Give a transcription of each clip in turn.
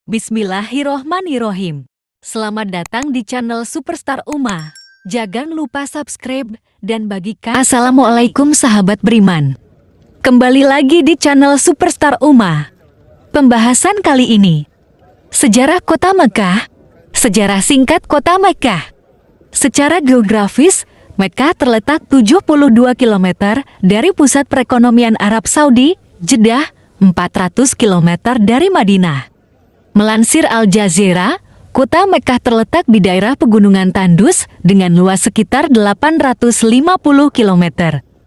Bismillahirrohmanirrohim. Selamat datang di channel Superstar Uma. Jangan lupa subscribe dan bagikan. Assalamualaikum sahabat beriman. Kembali lagi di channel Superstar Uma. Pembahasan kali ini, sejarah kota Mekah. Sejarah singkat kota Mekah. Secara geografis, Mekah terletak 72 km dari pusat perekonomian Arab Saudi, Jeddah, 400 km dari Madinah. Melansir Al Jazeera, kota Mekah terletak di daerah pegunungan tandus dengan luas sekitar 850 km.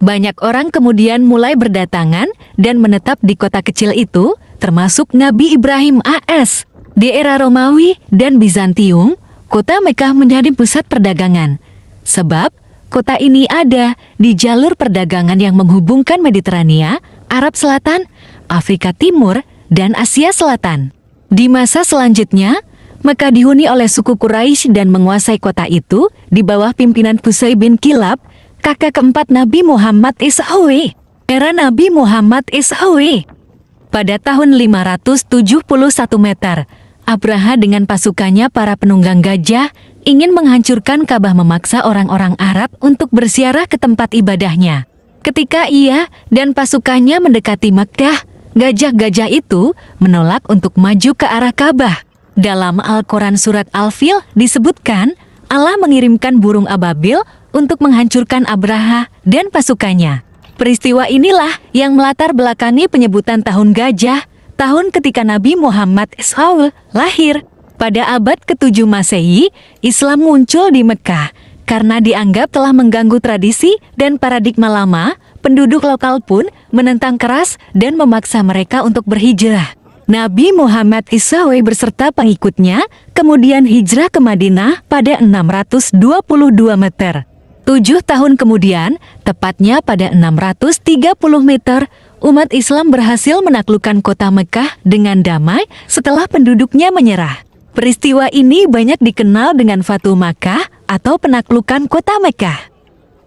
Banyak orang kemudian mulai berdatangan dan menetap di kota kecil itu, termasuk Nabi Ibrahim AS. Di era Romawi dan Bizantium, kota Mekah menjadi pusat perdagangan. Sebab, kota ini ada di jalur perdagangan yang menghubungkan Mediterania, Arab Selatan, Afrika Timur, dan Asia Selatan. Di masa selanjutnya, Mekah dihuni oleh suku Quraisy dan menguasai kota itu di bawah pimpinan Qusay bin Kilab, kakak keempat Nabi Muhammad SAW. Era Nabi Muhammad SAW. Pada tahun 571 Meter, Abraha dengan pasukannya para penunggang gajah ingin menghancurkan Ka'bah, memaksa orang-orang Arab untuk berziarah ke tempat ibadahnya. Ketika ia dan pasukannya mendekati Mekah, gajah-gajah itu menolak untuk maju ke arah Ka'bah. Dalam Al-Quran surat Al-Fil disebutkan, Allah mengirimkan burung ababil untuk menghancurkan Abraha dan pasukannya. Peristiwa inilah yang melatar belakangi penyebutan tahun gajah, tahun ketika Nabi Muhammad SAW lahir. Pada abad ke-7 Masehi, Islam muncul di Mekah karena dianggap telah mengganggu tradisi dan paradigma lama. Penduduk lokal pun menentang keras dan memaksa mereka untuk berhijrah. Nabi Muhammad SAW beserta pengikutnya kemudian hijrah ke Madinah pada 622 Meter. 7 tahun kemudian, tepatnya pada 630 Meter, umat Islam berhasil menaklukkan kota Mekah dengan damai setelah penduduknya menyerah. Peristiwa ini banyak dikenal dengan Fatu Makkah atau penaklukan kota Mekah.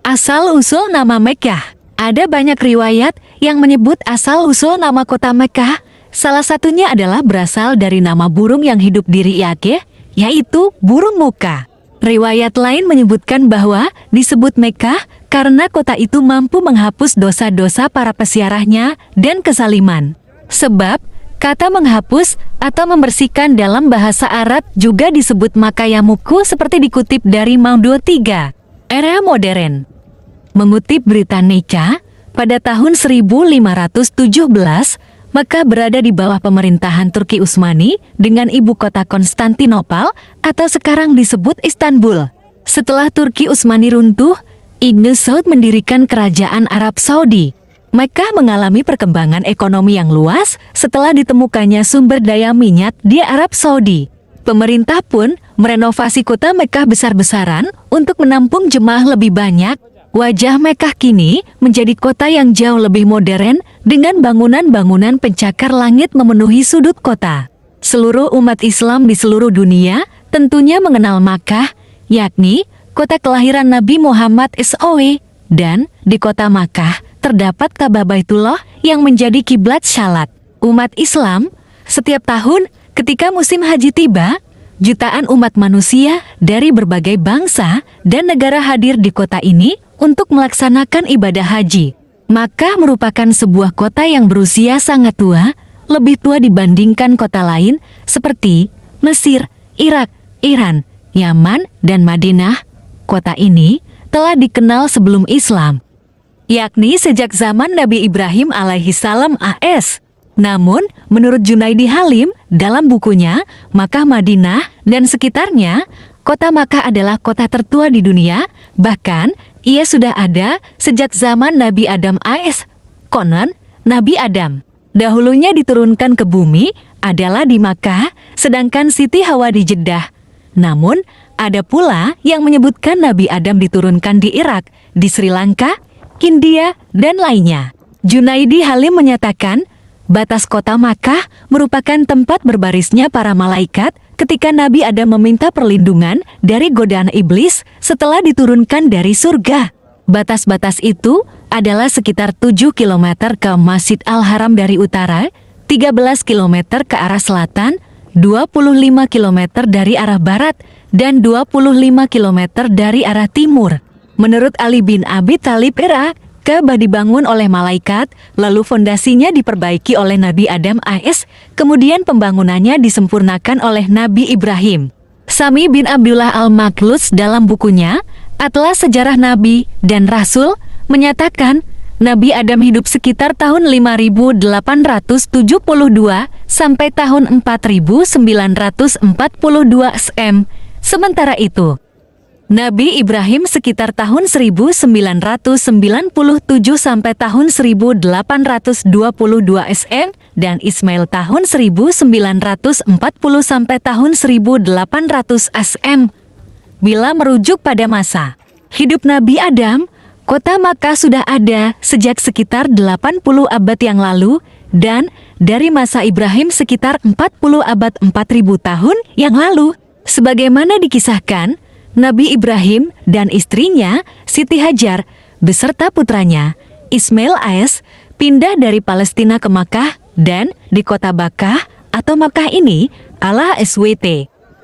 Asal-usul nama Mekah. Ada banyak riwayat yang menyebut asal-usul nama kota Mekah. Salah satunya adalah berasal dari nama burung yang hidup di Riyakeh, yaitu burung muka. Riwayat lain menyebutkan bahwa disebut Mekah karena kota itu mampu menghapus dosa-dosa para pesiarahnya dan kezaliman. Sebab, kata menghapus atau membersihkan dalam bahasa Arab juga disebut makayamuku seperti dikutip dari Maudu 3. Era modern. Mengutip Britannica, pada tahun 1517, Mekah berada di bawah pemerintahan Turki Utsmani dengan ibu kota Konstantinopel atau sekarang disebut Istanbul. Setelah Turki Utsmani runtuh, Ibnu Saud mendirikan kerajaan Arab Saudi. Mekah mengalami perkembangan ekonomi yang luas setelah ditemukannya sumber daya minyak di Arab Saudi. Pemerintah pun merenovasi kota Mekah besar-besaran untuk menampung jemaah lebih banyak. Wajah Mekah kini menjadi kota yang jauh lebih modern dengan bangunan-bangunan pencakar langit memenuhi sudut kota. Seluruh umat Islam di seluruh dunia tentunya mengenal Makkah, yakni kota kelahiran Nabi Muhammad SAW. Dan di kota Makkah terdapat Ka'bah Baitullah yang menjadi kiblat salat umat Islam. Setiap tahun ketika musim haji tiba, jutaan umat manusia dari berbagai bangsa dan negara hadir di kota ini untuk melaksanakan ibadah haji. Makkah merupakan sebuah kota yang berusia sangat tua, lebih tua dibandingkan kota lain seperti Mesir, Irak, Iran, Yaman, dan Madinah. Kota ini telah dikenal sebelum Islam, yakni sejak zaman Nabi Ibrahim alaihissalam AS. Namun, menurut Junaidi Halim dalam bukunya Makkah Madinah dan sekitarnya, kota Makkah adalah kota tertua di dunia, bahkan ia sudah ada sejak zaman Nabi Adam AS. Konon, Nabi Adam dahulunya diturunkan ke bumi adalah di Makkah, sedangkan Siti Hawa di Jeddah. Namun, ada pula yang menyebutkan Nabi Adam diturunkan di Irak, di Sri Lanka, India, dan lainnya. Junaidi Halim menyatakan, batas kota Makkah merupakan tempat berbarisnya para malaikat ketika Nabi Adam meminta perlindungan dari godaan iblis setelah diturunkan dari surga. Batas-batas itu adalah sekitar 7 km ke Masjid Al-Haram dari utara, 13 km ke arah selatan, 25 km dari arah barat, dan 25 km dari arah timur. Menurut Ali bin Abi Thalib, Ka'bah dibangun oleh malaikat, lalu fondasinya diperbaiki oleh Nabi Adam AS, kemudian pembangunannya disempurnakan oleh Nabi Ibrahim. Sami bin Abdullah Al-Maklus dalam bukunya, Atlas Sejarah Nabi dan Rasul, menyatakan Nabi Adam hidup sekitar tahun 5872 sampai tahun 4942 SM. Sementara itu, Nabi Ibrahim sekitar tahun 1997 sampai tahun 1822 SM, dan Ismail tahun 1940 sampai tahun 1800 SM. Bila merujuk pada masa hidup Nabi Adam, kota Makkah sudah ada sejak sekitar 80 abad yang lalu, dan dari masa Ibrahim sekitar 40 abad 4000 tahun yang lalu. Sebagaimana dikisahkan, Nabi Ibrahim dan istrinya Siti Hajar beserta putranya Ismail AS pindah dari Palestina ke Makkah, dan di kota Bakkah atau Makkah ini Allah SWT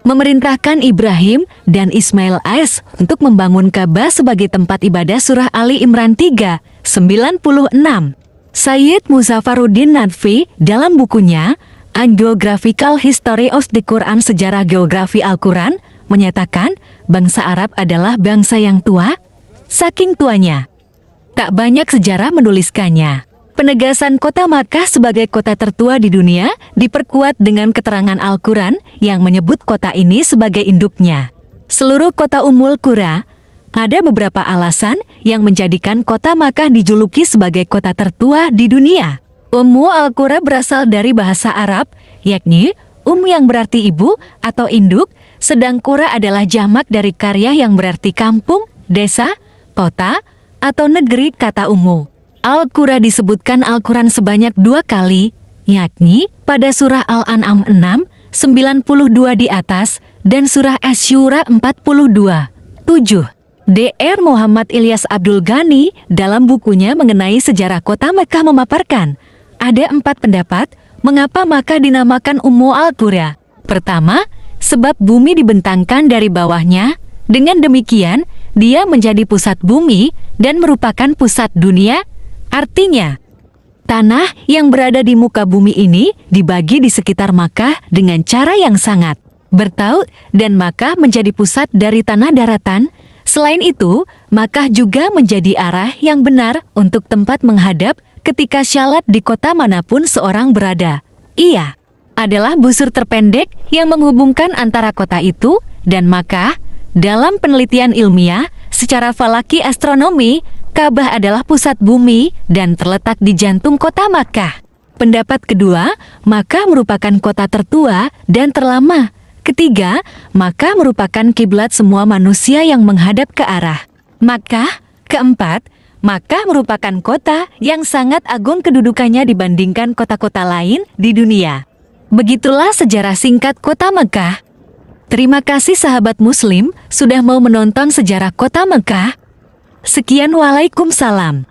memerintahkan Ibrahim dan Ismail AS untuk membangun Ka'bah sebagai tempat ibadah. Surah Ali Imran 3:96. Sayyid Muzaffaruddin Nadfi dalam bukunya Geographical History of the Quran, Sejarah Geografi Al-Quran, menyatakan bangsa Arab adalah bangsa yang tua, saking tuanya tak banyak sejarah menuliskannya. Penegasan kota Makkah sebagai kota tertua di dunia diperkuat dengan keterangan Al-Quran yang menyebut kota ini sebagai induknya. Seluruh kota Ummul Qura, ada beberapa alasan yang menjadikan kota Makkah dijuluki sebagai kota tertua di dunia. Ummu Al-Qura berasal dari bahasa Arab, yakni yang berarti ibu atau induk, sedang Qura adalah jamak dari karya yang berarti kampung, desa, kota, atau negeri. Kata Ummu Al-Qura disebutkan Al-Quran sebanyak 2 kali, yakni pada surah Al-An'am 6:92 di atas, dan surah Asy-Syura 42:7. Dr. Muhammad Ilyas Abdul Ghani dalam bukunya mengenai sejarah kota Makkah memaparkan, ada 4 pendapat mengapa Makkah dinamakan Ummu Al-Qura. Pertama, sebab bumi dibentangkan dari bawahnya. Dengan demikian, dia menjadi pusat bumi dan merupakan pusat dunia. Artinya, tanah yang berada di muka bumi ini dibagi di sekitar Makkah dengan cara yang sangat bertaut, dan Makkah menjadi pusat dari tanah daratan. Selain itu, Makkah juga menjadi arah yang benar untuk tempat menghadap ketika syalat di kota manapun seorang berada. Ia adalah busur terpendek yang menghubungkan antara kota itu dan Makkah. Dalam penelitian ilmiah secara falaki astronomi, Ka'bah adalah pusat bumi dan terletak di jantung kota Makkah. Pendapat kedua, Makkah merupakan kota tertua dan terlama. Ketiga, Makkah merupakan kiblat semua manusia yang menghadap ke arah Makkah. Keempat, Makkah merupakan kota yang sangat agung kedudukannya dibandingkan kota-kota lain di dunia. Begitulah sejarah singkat kota Makkah. Terima kasih sahabat muslim sudah mau menonton sejarah kota Makkah. Sekian, waalaikumsalam.